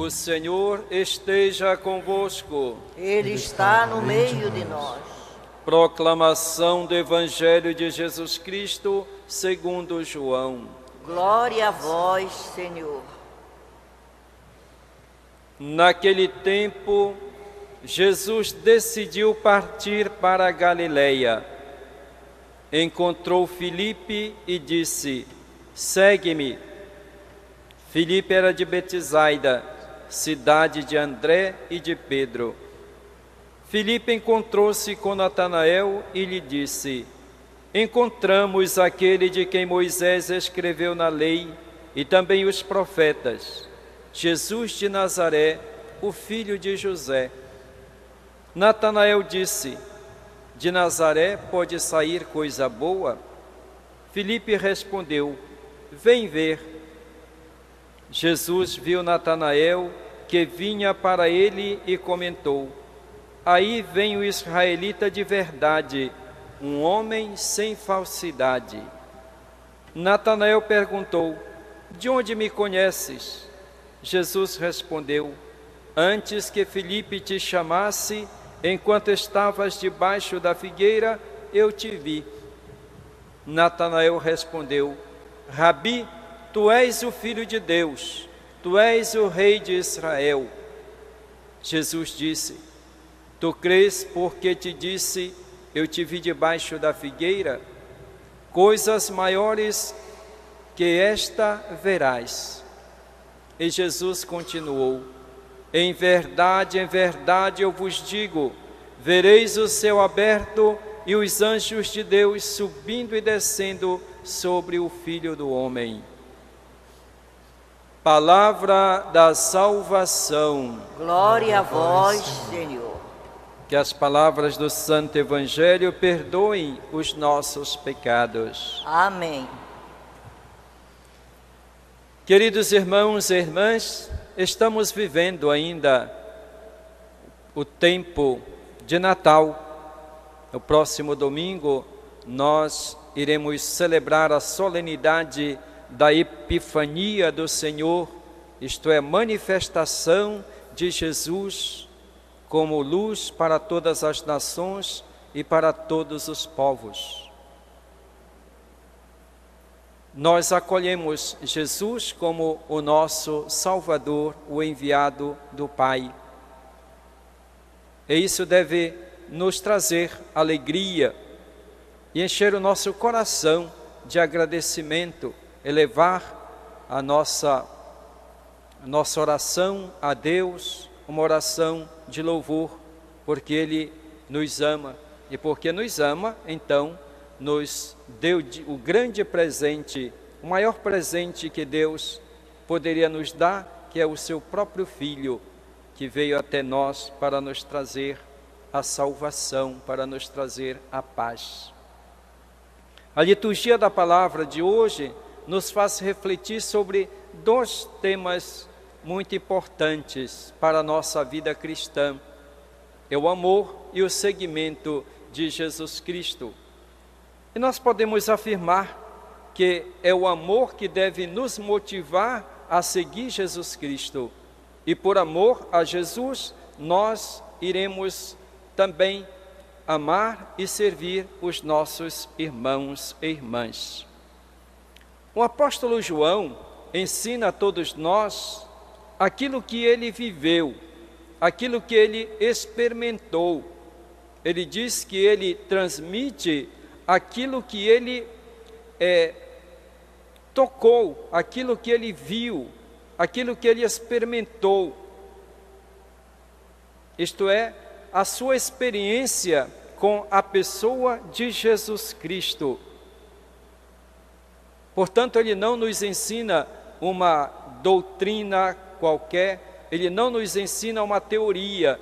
O Senhor esteja convosco. Ele está no meio de nós. Proclamação do Evangelho de Jesus Cristo segundo João. Glória a vós, Senhor. Naquele tempo, Jesus decidiu partir para a Galileia. Encontrou Filipe e disse: "Segue-me." Filipe era de Betsaida, cidade de André e de Pedro. Filipe encontrou-se com Natanael e lhe disse: "Encontramos aquele de quem Moisés escreveu na lei e também os profetas, Jesus de Nazaré, o filho de José." Natanael disse: "De Nazaré pode sair coisa boa?" Filipe respondeu: "Vem ver." Jesus viu Natanael, que vinha para ele, e comentou: "Aí vem o israelita de verdade, um homem sem falsidade." Natanael perguntou: "De onde me conheces?" Jesus respondeu: "Antes que Filipe te chamasse, enquanto estavas debaixo da figueira, eu te vi." Natanael respondeu: "Rabi, tu és o Filho de Deus, tu és o Rei de Israel." Jesus disse: "Tu crês porque te disse, eu te vi debaixo da figueira? Coisas maiores que esta verás." E Jesus continuou: em verdade eu vos digo, vereis o céu aberto e os anjos de Deus subindo e descendo sobre o Filho do Homem." Palavra da salvação. Glória a vós, Senhor. Que as palavras do Santo Evangelho perdoem os nossos pecados. Amém. Queridos irmãos e irmãs, estamos vivendo ainda o tempo de Natal. No próximo domingo, nós iremos celebrar a solenidade da Epifania do Senhor, isto é, manifestação de Jesus como luz para todas as nações e para todos os povos. Nós acolhemos Jesus como o nosso Salvador, o enviado do Pai. E isso deve nos trazer alegria e encher o nosso coração de agradecimento, elevar a nossa oração a Deus, uma oração de louvor, porque Ele nos ama, e porque nos ama, então, nos deu o grande presente, o maior presente que Deus poderia nos dar, que é o seu próprio Filho, que veio até nós para nos trazer a salvação, para nos trazer a paz. A liturgia da palavra de hoje nos faz refletir sobre dois temas muito importantes para a nossa vida cristã: é o amor e o seguimento de Jesus Cristo. E nós podemos afirmar que é o amor que deve nos motivar a seguir Jesus Cristo. E por amor a Jesus, nós iremos também amar e servir os nossos irmãos e irmãs. O apóstolo João ensina a todos nós aquilo que ele viveu, aquilo que ele experimentou. Ele diz que ele transmite aquilo que ele tocou, aquilo que ele viu, aquilo que ele experimentou. Isto é, a sua experiência com a pessoa de Jesus Cristo. Portanto, ele não nos ensina uma doutrina qualquer, ele não nos ensina uma teoria,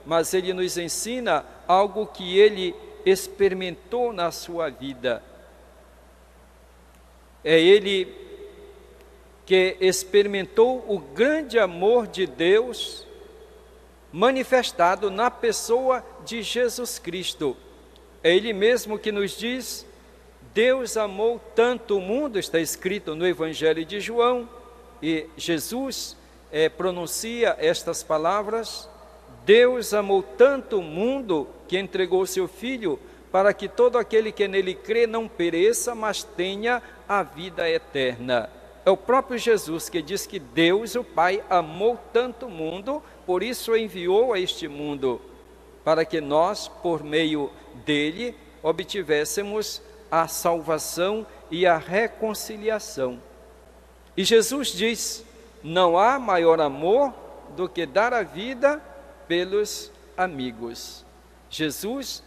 mas ele nos ensina algo que ele experimentou na sua vida. É ele que experimentou o grande amor de Deus manifestado na pessoa de Jesus Cristo. É ele mesmo que nos diz: Deus amou tanto o mundo, está escrito no Evangelho de João, e Jesus pronuncia estas palavras: Deus amou tanto o mundo que entregou seu Filho, para que todo aquele que nele crê não pereça, mas tenha a vida eterna. É o próprio Jesus que diz que Deus, o Pai, amou tanto o mundo, por isso o enviou a este mundo, para que nós, por meio dele, obtivéssemos a salvação e a reconciliação. E Jesus diz: não há maior amor do que dar a vida pelos amigos. Jesus,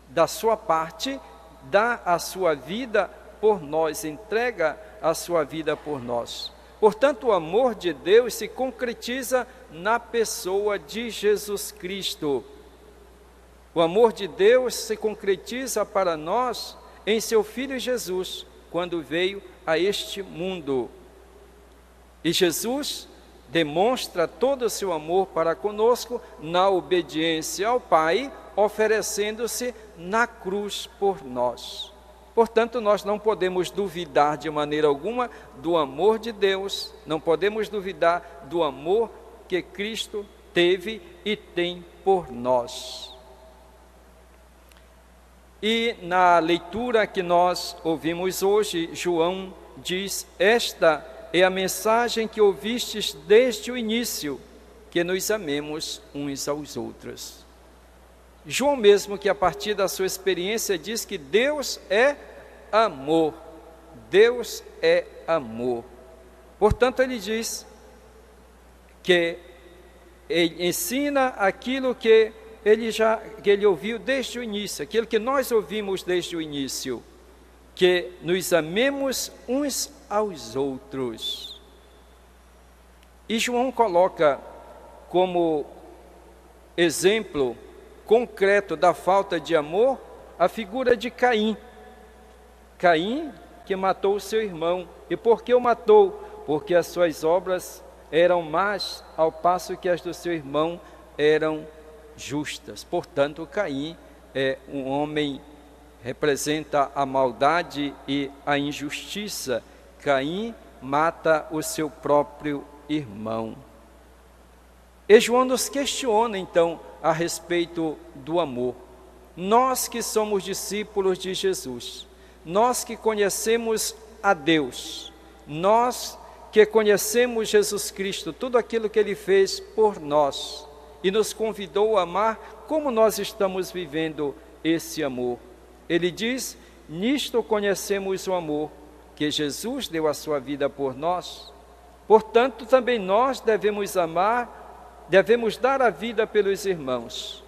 da sua parte, dá a sua vida por nós, entrega a sua vida por nós. Portanto, o amor de Deus se concretiza na pessoa de Jesus Cristo. O amor de Deus se concretiza para nós em seu Filho Jesus, quando veio a este mundo. E Jesus demonstra todo o seu amor para conosco na obediência ao Pai, oferecendo-se na cruz por nós. Portanto, nós não podemos duvidar de maneira alguma do amor de Deus, não podemos duvidar do amor que Cristo teve e tem por nós. E na leitura que nós ouvimos hoje, João diz: esta é a mensagem que ouvistes desde o início, que nos amemos uns aos outros. João mesmo, que a partir da sua experiência diz que Deus é amor. Deus é amor. Portanto, ele diz que ele ensina aquilo que ele ouviu desde o início, aquilo que nós ouvimos desde o início, que nos amemos uns aos outros. E João coloca como exemplo concreto da falta de amor a figura de Caim. Caim, que matou o seu irmão. E por que o matou? Porque as suas obras eram más, ao passo que as do seu irmão eram justas. Portanto, Caim é um homem, representa a maldade e a injustiça. Caim mata o seu próprio irmão. E João nos questiona, então, a respeito do amor. Nós que somos discípulos de Jesus, nós que conhecemos a Deus, nós que conhecemos Jesus Cristo, tudo aquilo que Ele fez por nós e nos convidou a amar, como nós estamos vivendo esse amor? Ele diz: nisto conhecemos o amor, que Jesus deu a sua vida por nós. Portanto, também nós devemos amar, devemos dar a vida pelos irmãos.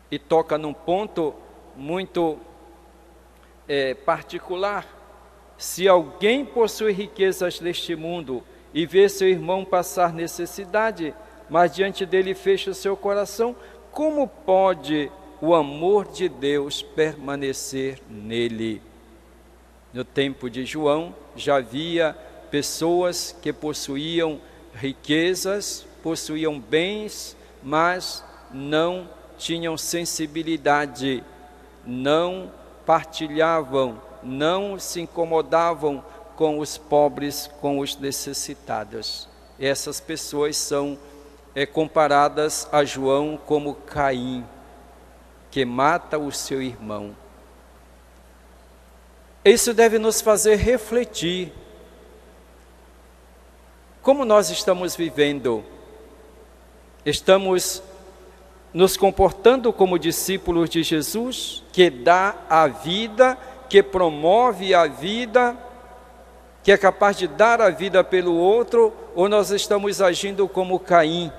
E toca num ponto muito particular. Se alguém possui riquezas deste mundo e vê seu irmão passar necessidade, mas diante dele fecha o seu coração, como pode o amor de Deus permanecer nele? No tempo de João, já havia pessoas que possuíam riquezas, possuíam bens, mas não tinham sensibilidade, não partilhavam, não se incomodavam com os pobres, com os necessitados. Essas pessoas são comparadas a João como Caim, que mata o seu irmão. Isso deve nos fazer refletir. Como nós estamos vivendo? Estamos nos comportando como discípulos de Jesus, que dá a vida, que promove a vida, que é capaz de dar a vida pelo outro, ou nós estamos agindo como Caim,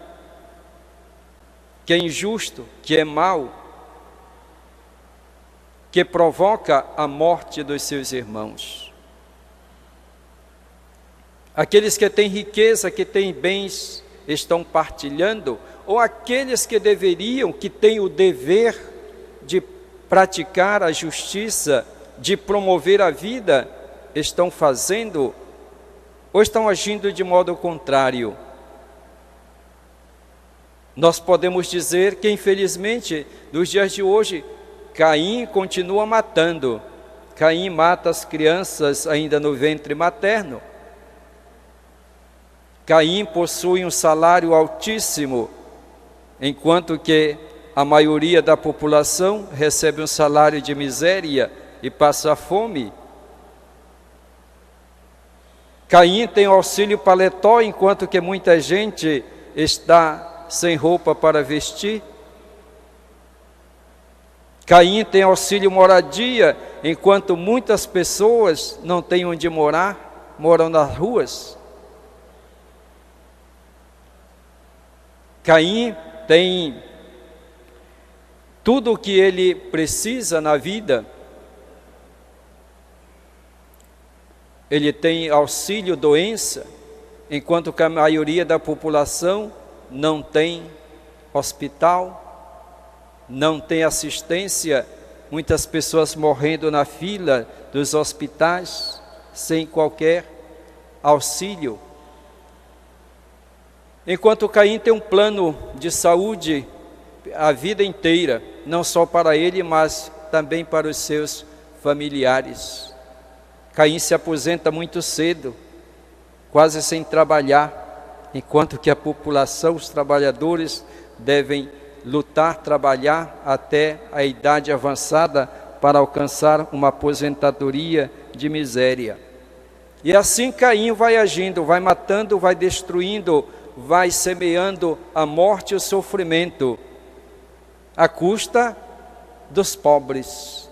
que é injusto, que é mau, que provoca a morte dos seus irmãos? Aqueles que têm riqueza, que têm bens, estão partilhando, ou aqueles que deveriam, que têm o dever de praticar a justiça, de promover a vida, estão fazendo, ou estão agindo de modo contrário? Nós podemos dizer que, infelizmente, nos dias de hoje, Caim continua matando. Caim mata as crianças ainda no ventre materno. Caim possui um salário altíssimo, enquanto que a maioria da população recebe um salário de miséria e passa fome. Caim tem auxílio paletó, enquanto que muita gente está sem roupa para vestir. Caim tem auxílio moradia, enquanto muitas pessoas não têm onde morar, moram nas ruas. Caim tem tudo o que ele precisa na vida. Ele tem auxílio doença, enquanto que a maioria da população não tem hospital, não tem assistência. Muitas pessoas morrendo na fila dos hospitais sem qualquer auxílio. Enquanto Caim tem um plano de saúde a vida inteira, não só para ele, mas também para os seus familiares. Caim se aposenta muito cedo, quase sem trabalhar, enquanto que a população, os trabalhadores, devem lutar, trabalhar até a idade avançada para alcançar uma aposentadoria de miséria. E assim Caim vai agindo, vai matando, vai destruindo, vai semeando a morte e o sofrimento, à custa dos pobres.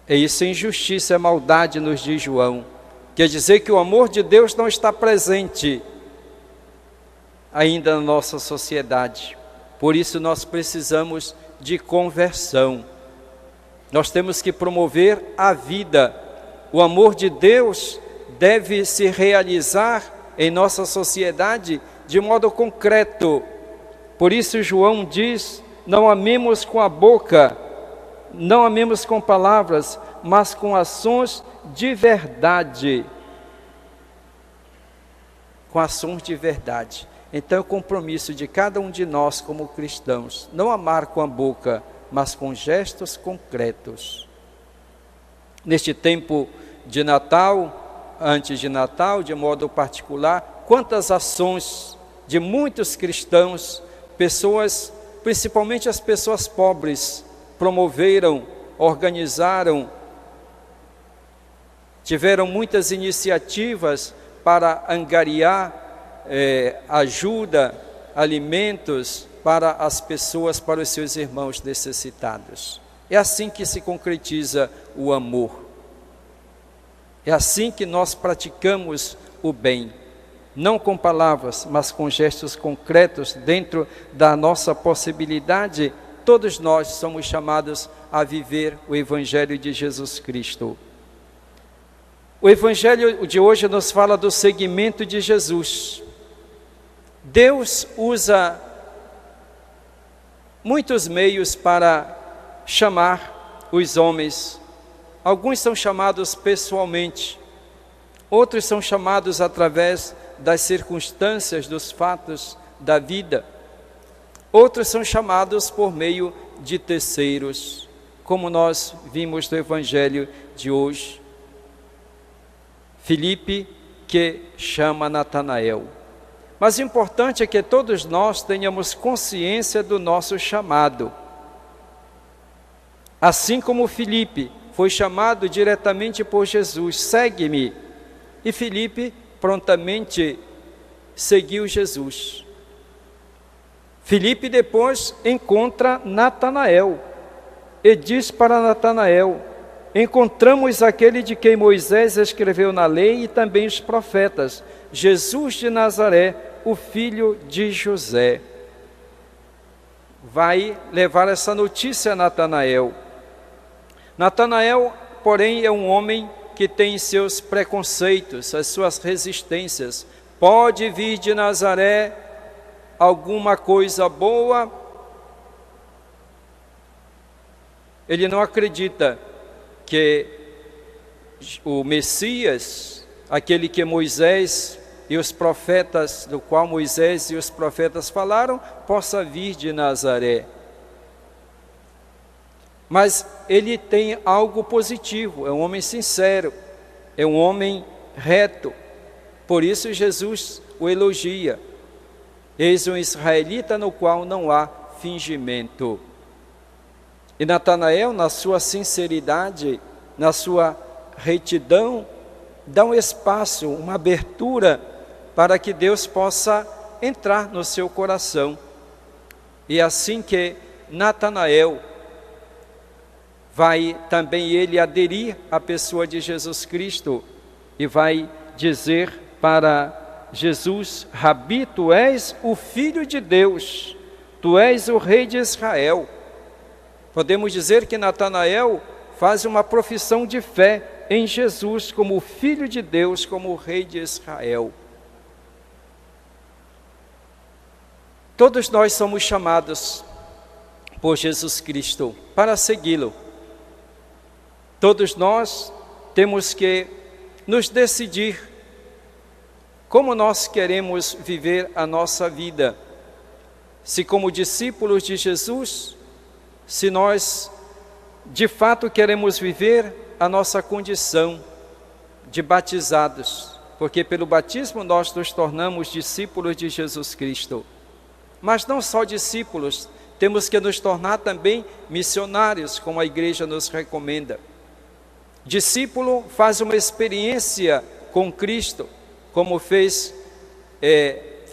É isso, injustiça, é maldade, nos diz João. Quer dizer que o amor de Deus não está presente ainda na nossa sociedade. Por isso nós precisamos de conversão. Nós temos que promover a vida. O amor de Deus deve se realizar em nossa sociedade de modo concreto. Por isso João diz: não amemos com a boca, não amemos com palavras, mas com ações de verdade. Com ações de verdade. Então é o compromisso de cada um de nós como cristãos, não amar com a boca, mas com gestos concretos. Neste tempo de Natal, antes de Natal, de modo particular, quantas ações de muitos cristãos, pessoas, principalmente as pessoas pobres, promoveram, organizaram, tiveram muitas iniciativas para angariar ajuda, alimentos para as pessoas, para os seus irmãos necessitados. É assim que se concretiza o amor. É assim que nós praticamos o bem, não com palavras, mas com gestos concretos dentro da nossa possibilidade. Todos nós somos chamados a viver o Evangelho de Jesus Cristo. O Evangelho de hoje nos fala do seguimento de Jesus. Deus usa muitos meios para chamar os homens. Alguns são chamados pessoalmente, outros são chamados através das circunstâncias, dos fatos da vida. Outros são chamados por meio de terceiros, como nós vimos no Evangelho de hoje. Filipe, que chama Natanael. Mas o importante é que todos nós tenhamos consciência do nosso chamado. Assim como Filipe foi chamado diretamente por Jesus: segue-me. E Filipe prontamente seguiu Jesus. Filipe depois encontra Natanael e diz para Natanael: encontramos aquele de quem Moisés escreveu na lei e também os profetas, Jesus de Nazaré, o filho de José. Vai levar essa notícia a Natanael. Natanael, porém, é um homem que tem seus preconceitos, as suas resistências. Pode vir de Nazaré alguma coisa boa? Ele não acredita que o Messias, aquele que Moisés e os profetas, do qual Moisés e os profetas falaram, possa vir de Nazaré. Mas ele tem algo positivo, é um homem sincero, é um homem reto. por isso Jesus o elogia. Eis um israelita no qual não há fingimento. E Natanael, na sua sinceridade, na sua retidão, dá um espaço, uma abertura para que Deus possa entrar no seu coração. E assim que Natanael vai também ele aderir à pessoa de Jesus Cristo e vai dizer para Jesus: Rabi, tu és o Filho de Deus, tu és o Rei de Israel. Podemos dizer que Natanael faz uma profissão de fé em Jesus como o Filho de Deus, como o Rei de Israel. Todos nós somos chamados por Jesus Cristo para segui-lo. Todos nós temos que nos decidir como nós queremos viver a nossa vida. Se como discípulos de Jesus, se nós de fato queremos viver a nossa condição de batizados, porque pelo batismo nós nos tornamos discípulos de Jesus Cristo. Mas não só discípulos, temos que nos tornar também missionários, como a igreja nos recomenda. Discípulo faz uma experiência com Cristo, como fez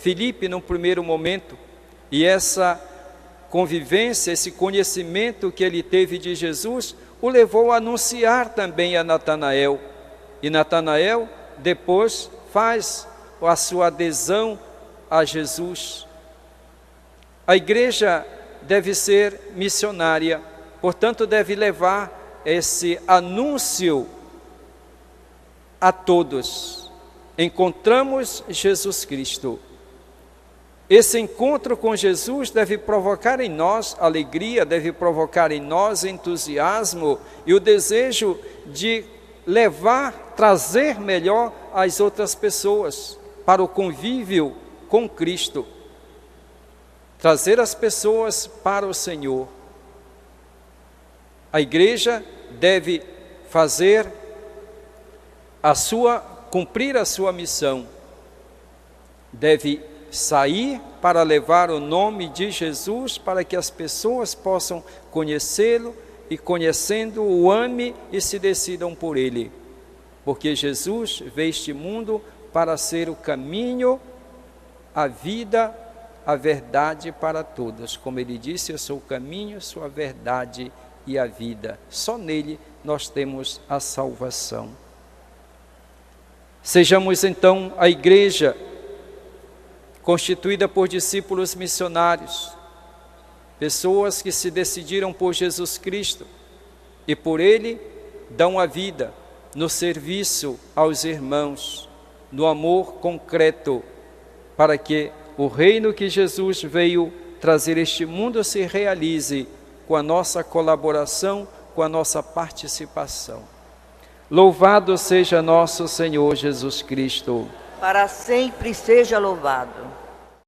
Filipe no primeiro momento, e essa convivência, esse conhecimento que ele teve de Jesus, o levou a anunciar também a Natanael. E Natanael depois faz a sua adesão a Jesus. A igreja deve ser missionária, portanto deve levar esse anúncio a todos. Encontramos Jesus Cristo. Esse encontro com Jesus deve provocar em nós alegria, deve provocar em nós entusiasmo e o desejo de levar, trazer melhor as outras pessoas para o convívio com Cristo. Trazer as pessoas para o Senhor. A igreja deve cumprir a sua missão. Deve sair para levar o nome de Jesus para que as pessoas possam conhecê-lo e, conhecendo, o ame e se decidam por ele. Porque Jesus veio a este mundo para ser o caminho, a vida, a verdade para todos. Como ele disse, eu sou o caminho, sou a verdade e a vida. Só nele nós temos a salvação. Sejamos então a igreja constituída por discípulos missionários, pessoas que se decidiram por Jesus Cristo e por ele dão a vida no serviço aos irmãos, no amor concreto, para que o reino que Jesus veio trazer a este mundo se realize com a nossa colaboração, com a nossa participação. Louvado seja nosso Senhor Jesus Cristo. Para sempre seja louvado.